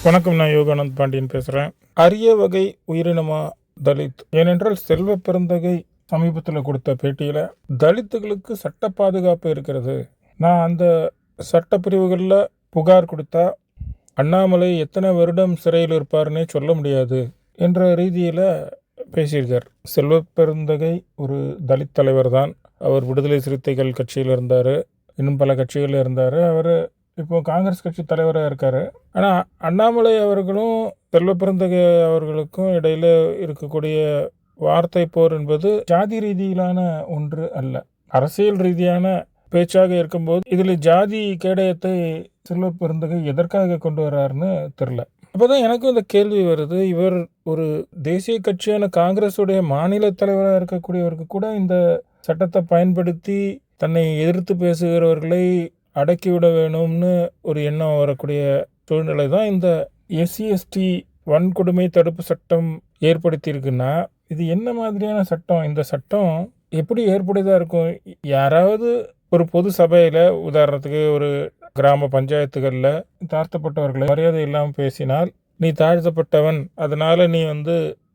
வணக்கம், நான் யோகானந்த் பாண்டியன் பேசுகிறேன். அரிய வகை உயிரினமா தலித்? ஏனென்றால் செல்வ பெருந்தகை சமீபத்தில் கொடுத்த பேட்டியில் தலித்துகளுக்கு சட்ட பாதுகாப்பு இருக்கிறது, நான் அந்த சட்ட பிரிவுகளில் புகார் கொடுத்தா அண்ணாமலை எத்தனை வருடம் சிறையில் இருப்பார்னே சொல்ல முடியாது என்ற ரீதியில் பேசியிருக்கார். செல்வ பெருந்தகை ஒரு தலித் தலைவர் தான். அவர் விடுதலை சிறுத்தைகள் கட்சியில் இருந்தார், இன்னும் பல கட்சிகளில் இருந்தார். அவர் இப்போ காங்கிரஸ் கட்சி தலைவராக இருக்கார். ஆனால் அண்ணாமலை அவர்களும் செல்வ பெருந்தகை அவர்களுக்கும் இடையில் இருக்கக்கூடிய வார்த்தை போர் என்பது ஜாதி ரீதியிலான ஒன்று அல்ல, அரசியல் ரீதியான பேச்சாக இருக்கும்போது இதில் ஜாதி கேடயத்தை செல்வ பெருந்தகை எதற்காக கொண்டு வர்றாருன்னு தெரில. அப்போதான் எனக்கும் இந்த கேள்வி வருது, இவர் ஒரு தேசிய கட்சியான காங்கிரஸுடைய மாநில தலைவராக இருக்கக்கூடியவருக்கு கூட இந்த சட்டத்தை பயன்படுத்தி தன்னை எதிர்த்து பேசுகிறவர்களை அடக்கிவிட வேணும்னு ஒரு எண்ணம் வரக்கூடிய சூழ்நிலை தான் இந்த SC/ST வன்கொடுமை தடுப்பு சட்டம் ஏற்படுத்தியிருக்குன்னா, இது என்ன மாதிரியான சட்டம்? இந்த சட்டம் எப்படி ஏற்புடையதாக இருக்கும்? யாராவது ஒரு பொது சபையில், உதாரணத்துக்கு ஒரு கிராம பஞ்சாயத்துகளில் தாழ்த்தப்பட்டவர்களை மரியாதை இல்லாமல் பேசினால், நீ தாழ்த்தப்பட்டவன், அதனால் நீ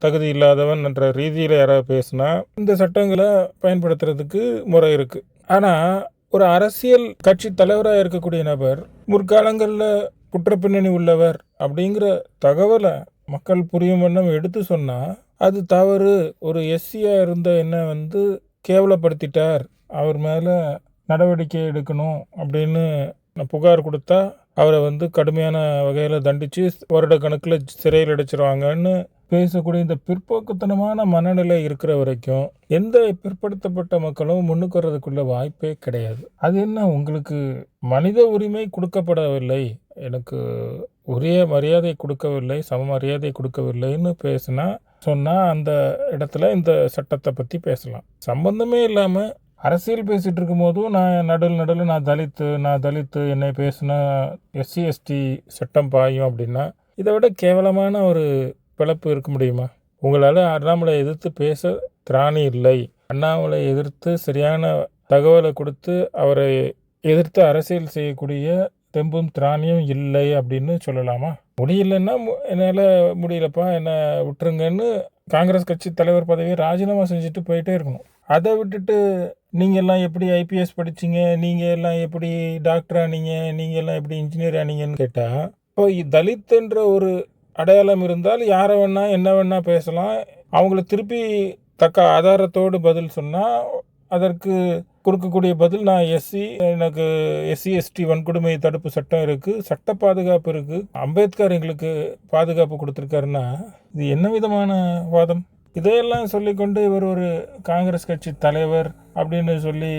தகுதி இல்லாதவன் என்ற ரீதியில் யாராவது பேசினா இந்த சட்டங்களை பயன்படுத்துறதுக்கு முறை இருக்குது. ஆனால் ஒரு அரசியல் கட்சி தலைவராக இருக்கக்கூடிய நபர் முற்காலங்களில் குற்றப்பின்னணி உள்ளவர் அப்படிங்கிற தகவலை மக்கள் புரியும் வண்ணம் எடுத்து சொன்னால் அது தவறு. ஒரு SC-யாக இருந்த என்ன கேவலப்படுத்திட்டார், அவர் மேலே நடவடிக்கை எடுக்கணும் அப்படின்னு புகார் கொடுத்தா அவரை கடுமையான வகையில் தண்டித்து வருட கணக்கில் சிறையில் அடைச்சிருவாங்கன்னு பேசக்கூடிய இந்த பிற்போக்குத்தனமான மனநிலை இருக்கிற வரைக்கும் எந்த பிற்படுத்தப்பட்ட மக்களும் முன்னுக்கு வர்றதுக்குள்ள வாய்ப்பே கிடையாது. அது என்ன, உங்களுக்கு மனித உரிமை கொடுக்கப்படவில்லை, எனக்கு உரிய மரியாதை கொடுக்கவில்லை, சம மரியாதை கொடுக்கவில்லைன்னு சொன்னால் அந்த இடத்துல இந்த சட்டத்தை பற்றி பேசலாம். சம்பந்தமே இல்லாமல் அரசியல் பேசிகிட்டு இருக்கும் போதும் நான் நடுவில் நான் தலித்து என்னை பேசுனா SC/ST சட்டம் பாயும் அப்படின்னா இதை விட கேவலமான ஒரு பிளப்பு இருக்க முடியுமா? உங்களால் அண்ணாமலை எதிர்த்து பேச திராணி இல்லை, அண்ணாமலை எதிர்த்து சரியான தகவலை கொடுத்து அவரை எதிர்த்து அரசியல் செய்யக்கூடிய தெம்பும் திராணியும் இல்லை அப்படின்னு சொல்லலாமா? முடியலன்னா என்னால் முடியலப்பா, என்னை விட்டுருங்கன்னு காங்கிரஸ் கட்சி தலைவர் பதவியை ராஜினாமா செஞ்சுட்டு போயிட்டே இருக்கணும். அதை விட்டுட்டு நீங்கள் எல்லாம் எப்படி IPS படிச்சிங்க, நீங்கள் எல்லாம் எப்படி டாக்டர் ஆனீங்க, நீங்கள் எல்லாம் எப்படி இன்ஜினியர் ஆனீங்கன்னு கேட்டால், இப்போ தலித் என்ற ஒரு அடையாளம் இருந்தால் யாரை வேணா என்ன வேணா பேசலாம். அவங்கள திருப்பி தக்க ஆதாரத்தோடு பதில் சொன்னால் அதற்கு கொடுக்கக்கூடிய பதில், நான் SC, எனக்கு SC/ST வன்கொடுமை தடுப்பு சட்டம் இருக்குது, சட்ட பாதுகாப்பு இருக்குது, அம்பேத்கர் எங்களுக்கு பாதுகாப்பு கொடுத்துருக்காருன்னா இது என்ன விதமான வாதம்? இதையெல்லாம் சொல்லிக்கொண்டு இவர் ஒரு காங்கிரஸ் கட்சி தலைவர் அப்படின்னு சொல்லி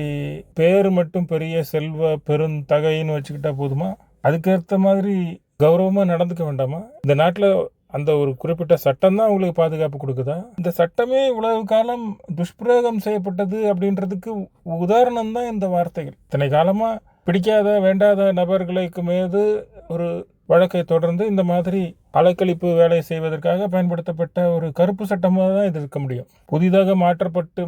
பேர் மட்டும் பெரிய செல்வ பெருந்தகைன்னு வச்சுக்கிட்டா போதுமா? அதுக்கேற்ற மாதிரி கௌரவமாக நடந்துக்க வேண்டாமா? இந்த நாட்டில் அந்த ஒரு குறிப்பிட்ட சட்டம் தான் உங்களுக்கு பாதுகாப்பு கொடுக்குதா? இந்த சட்டமே இவ்வளவு காலம் துஷ்பிரயோகம் செய்யப்பட்டது அப்படின்றதுக்கு உதாரணம் தான் இந்த வார்த்தைகள். இத்தனை காலமாக பிடிக்காத வேண்டாத நபர்களுக்கு மீது ஒரு வழக்கை தொடர்ந்து இந்த மாதிரி அலைக்கழிப்பு வேலை செய்வதற்காக பயன்படுத்தப்பட்ட ஒரு கருப்பு சட்டமாக தான் இது இருக்க முடியும். புதிதாக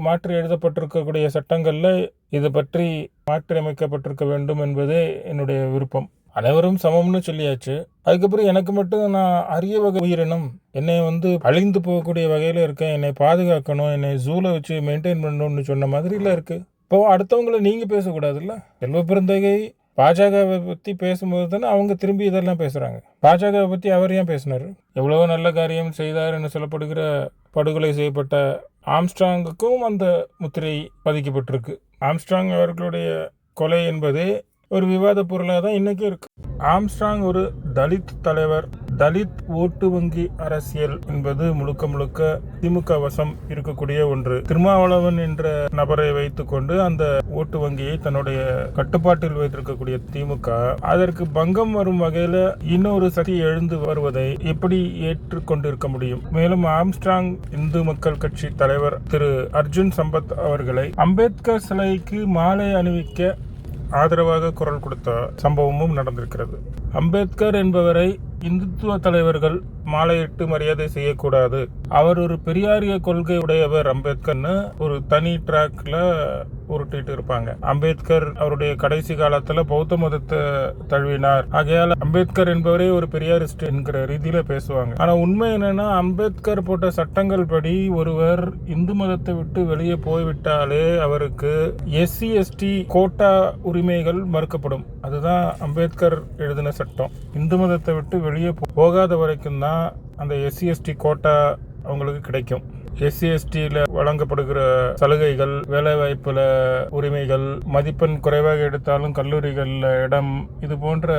மாற்றி எழுதப்பட்டிருக்கக்கூடிய சட்டங்களில் இது பற்றி மாற்றி அமைக்கப்பட்டிருக்க வேண்டும் என்பதே என்னுடைய விருப்பம். அனைவரும் சமம்னு சொல்லியாச்சு, அதுக்கப்புறம் எனக்கு மட்டும் நான் அரிய வகை உயிரினம், என்னை அழிந்து போகக்கூடிய வகையில் இருக்கேன், என்னை பாதுகாக்கணும், என்னை ஜூல வச்சு மெயின்டைன் பண்ணணும்னு சொன்ன மாதிரிலாம் இருக்குது. இப்போ அடுத்தவங்களை நீங்கள் பேசக்கூடாதுல்ல? செல்வ பெருந்தகை பாஜகவை பற்றி பேசும்போது தானே அவங்க திரும்பி இதெல்லாம் பேசுகிறாங்க. பாஜகவை பற்றி அவர் ஏன் பேசினார்? எவ்வளோ நல்ல காரியம் செய்தார் என்று சொல்லப்படுகிற படுகொலை செய்யப்பட்ட ஆம்ஸ்ட்ராங்குக்கும் அந்த முத்திரை பதிக்கப்பட்டிருக்கு. ஆம்ஸ்ட்ராங் அவர்களுடைய கொலை என்பதே ஒரு விவாத பொருளாக தான் இன்றைக்கும் இருக்கு. ஆம்ஸ்ட்ராங் ஒரு தலித் தலைவர். தலித் ஓட்டு வங்கி அரசியல் என்பது முழுக்க திமுக வசம் இருக்கக்கூடிய ஒன்று. திருமாவளவன் என்ற நபரை வைத்துக்கொண்டு அந்த ஓட்டு வங்கியை தன்னுடைய கட்டுப்பாட்டில் வைத்திருக்கக்கூடிய திமுக அதற்கு பங்கம் வரும் வகையில் இன்னொரு சக்தி எழுந்து வருவதை எப்படி ஏற்றுக்கொண்டிருக்க முடியும்? மேலும் ஆம்ஸ்ட்ராங் இந்து மக்கள் கட்சி தலைவர் திரு அர்ஜுன் சம்பத் அவர்களை அம்பேத்கர் சிலைக்கு மாலை அணிவிக்க ஆதரவாக குரல் கொடுத்த சம்பவமும் நடந்திருக்கிறது. அம்பேத்கர் என்பவரை இந்துத்துவ தலைவர்கள் மாலையிட்டு மரியாதை செய்யக்கூடாது, அவர் ஒரு பெரியாரிய கொள்கை உடையவர் அம்பேத்கர்னு ஒரு தனி ட்ராக்ல உருட்டிட்டு இருப்பாங்க. அம்பேத்கர் அவருடைய கடைசி காலத்துல பௌத்த மதத்தை தழுவினார், ஆகையால் அம்பேத்கர் என்பவரே ஒரு பெரியாரிஸ்ட் என்கிற ரீதியில பேசுவாங்க. ஆனா உண்மை என்னன்னா, அம்பேத்கர் போட்ட சட்டங்கள் படி ஒருவர் இந்து மதத்தை விட்டு வெளியே போய்விட்டாலே அவருக்கு SC ST கோட்டா உரிமைகள் மறுக்கப்படும். அதுதான் அம்பேத்கர் எழுதின சட்டம். இந்து மதத்தை விட்டு வெளியே போகாத வரைக்கும் தான் அந்த SC ST கோட்டா அவங்களுக்கு கிடைக்கும். SC STயில் வழங்கப்படுகிற சலுகைகள், வேலை வாய்ப்புல உரிமைகள், மதிப்பெண் குறைவாக எடுத்தாலும் கல்லூரிகளில் இடம், இது போன்ற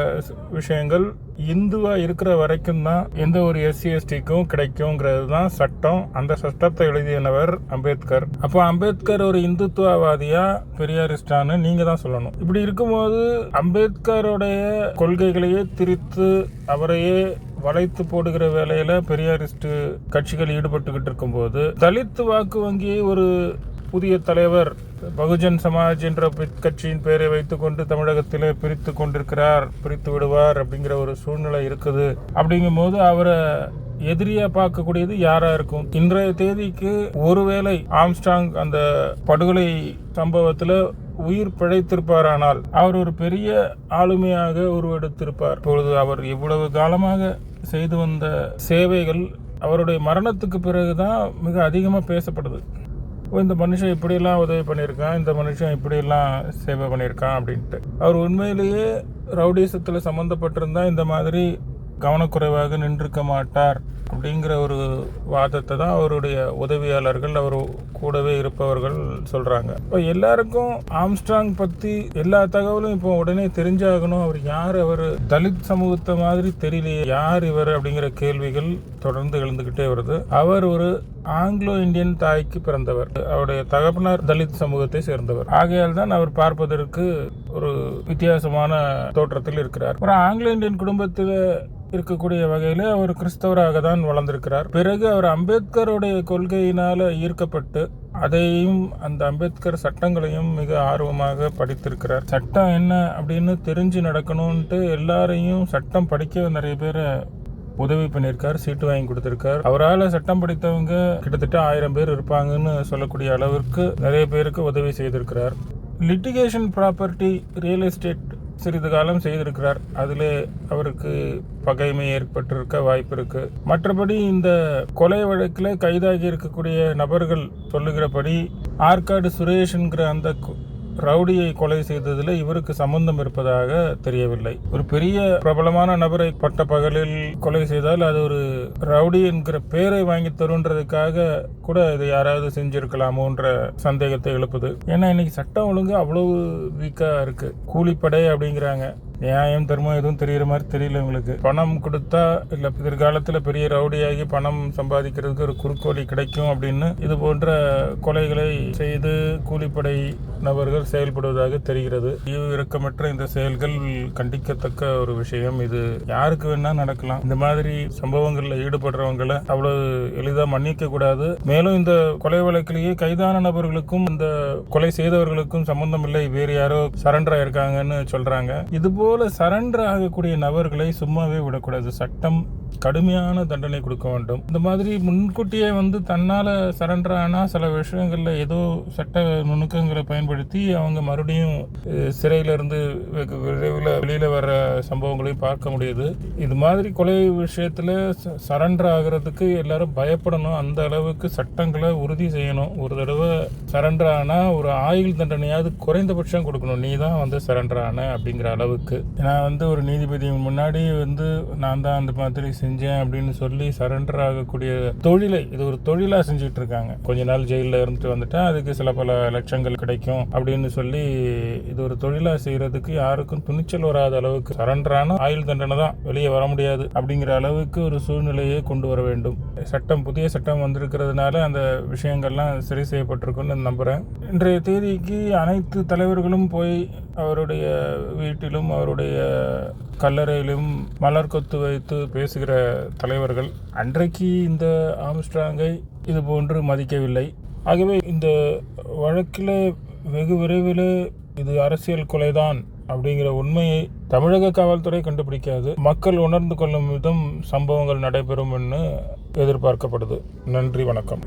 விஷயங்கள் இந்துவா இருக்கிற வரைக்கும் தான் எந்த ஒரு SC STக்கும் கிடைக்குங்கிறது தான் சட்டம். அந்த சட்டத்தை எழுதியவர் அம்பேத்கர். அப்போ அம்பேத்கர் ஒரு இந்துத்துவவாதியா பெரியாரிஸ்டான்னு நீங்க தான் சொல்லணும். இப்படி இருக்கும்போது அம்பேத்கருடைய கொள்கைகளையே திரித்து அவரையே வளைத்து போடுகிற வேலையில பெரியாரிஸ்ட் கட்சிகள் ஈடுபட்டுக்கிட்டு இருக்கும்போது, தலித் வாக்கு வங்கியை ஒரு புதிய தலைவர் பகுஜன் சமாஜ் என்ற கட்சியின் பெயரை வைத்துக்கொண்டு தமிழகத்திலே பிரித்து கொண்டிருக்கிறார், பிரித்து விடுவார் அப்படிங்கிற ஒரு சூழ்நிலை இருக்குது. அப்படிங்கும் போது அவரை எதிரியா பார்க்கக்கூடியது யாரா இருக்கும்? இன்றைய தேதிக்கு ஒருவேளை ஆம்ஸ்ட்ராங் அந்த படுகொலை சம்பவத்துல உயிர் பிழைத்திருப்பாரானால் அவர் ஒரு பெரிய ஆளுமையாக உருவெடுத்திருப்பார். இப்பொழுது அவர் இவ்வளவு காலமாக செய்து வந்த சேவைகள் அவருடைய மரணத்துக்கு பிறகுதான் மிக அதிகமாக பேசப்படுது. இந்த மனுஷன் இப்படியெல்லாம் உதவி பண்ணியிருக்கான், இந்த மனுஷன் இப்படியெல்லாம் சேவை பண்ணியிருக்கான் அப்படின்ட்டு. அவர் உண்மையிலேயே ரவுடிசத்தில் சம்மந்தப்பட்டிருந்தா இந்த மாதிரி கவனக்குறைவாக நின்றிருக்க மாட்டார் அப்படிங்கிற ஒரு வாதத்தை தான் அவருடைய உதவியாளர்கள், அவர் கூடவே இருப்பவர்கள் சொல்றாங்க. இப்போ எல்லாருக்கும் ஆம்ஸ்ட்ராங் பத்தி எல்லா தகவலும் இப்போ உடனே தெரிஞ்சாகணும். அவர் யார், அவர் தலித் சமூகத்தை மாதிரி தெரியலையே, யார் இவர் அப்படிங்கிற கேள்விகள் தொடர்ந்து எழுந்துகிட்டே வருது. அவர் ஒரு ஆங்கிலோ இந்தியன் தாய்க்கு பிறந்தவர். அவருடைய தகப்பனார் தலித் சமூகத்தை சேர்ந்தவர். ஆகையால் தான் அவர் பார்ப்பதற்கு ஒரு வித்தியாசமான தோற்றத்தில் இருக்கிறார். ஒரு ஆங்கிலோ இந்தியன் குடும்பத்தில் இருக்கக்கூடிய வகையில் அவர் கிறிஸ்தவராக தான் வளர்ந்திருக்கிறார். பிறகு அவர் அம்பேத்கருடைய கொள்கையினால ஈர்க்கப்பட்டு அதையும் அந்த அம்பேத்கர் சட்டங்களையும் மிக ஆர்வமாக படித்திருக்கிறார். சட்டம் என்ன அப்படின்னு தெரிஞ்சு நடக்கணும்ட்டு எல்லாரையும் சட்டம் படிக்க நிறைய பேரை உதவி பண்ணியிருக்கார், சீட்டு வாங்கி கொடுத்திருக்கார். அவரால் சட்டம் படித்தவங்க கிட்டத்தட்ட 1000 பேர் இருப்பாங்கன்னு சொல்லக்கூடிய அளவிற்கு நிறைய பேருக்கு உதவி செய்திருக்கிறார். லிட்டிகேஷன் ப்ராப்பர்ட்டி, ரியல் எஸ்டேட் சிறிது காலம் செய்திருக்கிறார். அதில் அவருக்கு பகைமை ஏற்பட்டிருக்க வாய்ப்பு இருக்கு. மற்றபடி இந்த கொலை வழக்கில் கைதாகி இருக்கக்கூடிய நபர்கள் சொல்லுகிறபடி ஆற்காடு சுரேஷ்ங்கிற அந்த ரவுடியை கொலை செய்ததில் இவருக்கு சம்பந்தம் இருப்பதாக தெரியவில்லை. ஒரு பெரிய பிரபலமான நபரை பட்ட பகலில் கொலை செய்தால் அது ஒரு ரவுடி என்கிற பேரை வாங்கி தருன்றதுக்காக கூட இதை யாராவது செஞ்சிருக்கலாமோன்ற சந்தேகத்தை எழுப்புது. ஏன்னா இன்னைக்கு சட்டம் ஒழுங்கு அவ்வளவு வீக்கா இருக்கு. கூலிப்படை அப்படிங்கிறாங்க. நியாயம் தர்மம் எதுவும் தெரிகிற மாதிரி தெரியல உங்களுக்கு. பணம் கொடுத்தா இல்லை எதிர்காலத்தில் பெரிய ரவுடியாகி பணம் சம்பாதிக்கிறதுக்கு ஒரு குறுக்கோலி கிடைக்கும் அப்படின்னு இது போன்ற கொலைகளை செய்து கூலிப்படை நபர்கள் செயல்படுவதாக தெரிகிறது. இறக்கமற்ற இந்த செயல்கள் கண்டிக்கத்தக்க ஒரு விஷயம். இது யாருக்கு வேணா நடக்கலாம். இந்த மாதிரி சம்பவங்களில் ஈடுபடுறவங்களை அவ்வளவு எளிதாக மன்னிக்க கூடாது. மேலும் இந்த கொலை வழக்கிலேயே கைதான நபர்களுக்கும் இந்த கொலை செய்தவர்களுக்கும் சம்பந்தம் இல்லை, வேறு யாரோ சரண்டர் ஆயிருக்காங்கன்னு சொல்றாங்க. இதுபோல் சரண்டர் ஆகக்கூடிய நபர்களை சும்மாவே விடக்கூடாது. சட்டம் கடுமையான தண்டனை கொடுக்க வேண்டும். இந்த மாதிரி முன்கூட்டியே தன்னால சரண்டர் ஆனா சில விஷயங்கள்ல ஏதோ சட்ட நுணுக்கங்களை பயன்படுத்தி அவங்க மறுபடியும் சிறையிலிருந்து விரைவில் வெளியில வர சம்பவங்களையும் பார்க்க முடியுது. இது மாதிரி கொலை விஷயத்துல சரண்டர் ஆகிறதுக்கு எல்லாரும் பயப்படணும். அந்த அளவுக்கு சட்டங்களை உறுதி செய்யணும். ஒரு தடவை சரண்டர் ஆனா ஒரு ஆயுள் தண்டனையாவது குறைந்தபட்சம் கொடுக்கணும். நீ தான் சரண்டர் ஆன அப்படிங்கிற அளவுக்கு. நான் ஒரு நீதிபதி முன்னாடி நான் தான் அந்த மாதிரி செஞ்சேன் அப்படின்னு சொல்லி சரண்டர் ஆகக்கூடிய தொழிலை இது ஒரு தொழிலா செஞ்சுட்டு இருக்காங்க. கொஞ்ச நாள் ஜெயில இருந்துட்டு வந்துட்டா அதுக்கு சில பல லட்சங்கள் கிடைக்கும் அப்படின்னு சொல்லி இது ஒரு தொழிலா செய்யறதுக்கு யாருக்கும் துணிச்சல் வராத அளவுக்கு சரண்டரான ஆயுள் தண்டனை தான், வெளியே வர முடியாது அப்படிங்கிற அளவுக்கு ஒரு சூழ்நிலையை கொண்டு வர வேண்டும். சட்டம், புதிய சட்டம் வந்திருக்கிறதுனால அந்த விஷயங்கள்லாம் சரி செய்யப்பட்டிருக்குன்னு நம்புறேன். இன்றைய தேதிக்கு அனைத்து தலைவர்களும் போய் அவருடைய வீட்டிலும் அவருடைய கல்லறையிலும் மலர் கொத்து வைத்து பேசுகிற தலைவர்கள் அன்றைக்கு இந்த ஆம்ஸ்ட்ராங்கை இது போன்று மதிக்கவில்லை. ஆகவே இந்த வழக்கில் வெகு விரைவில் இது அரசியல் கொலைதான் அப்படிங்கிற உண்மையை தமிழக காவல்துறை கண்டுபிடிக்காது. மக்கள் உணர்ந்து கொள்ளும் விதம் சம்பவங்கள் நடைபெறும் என்று எதிர்பார்க்கப்படுது. நன்றி, வணக்கம்.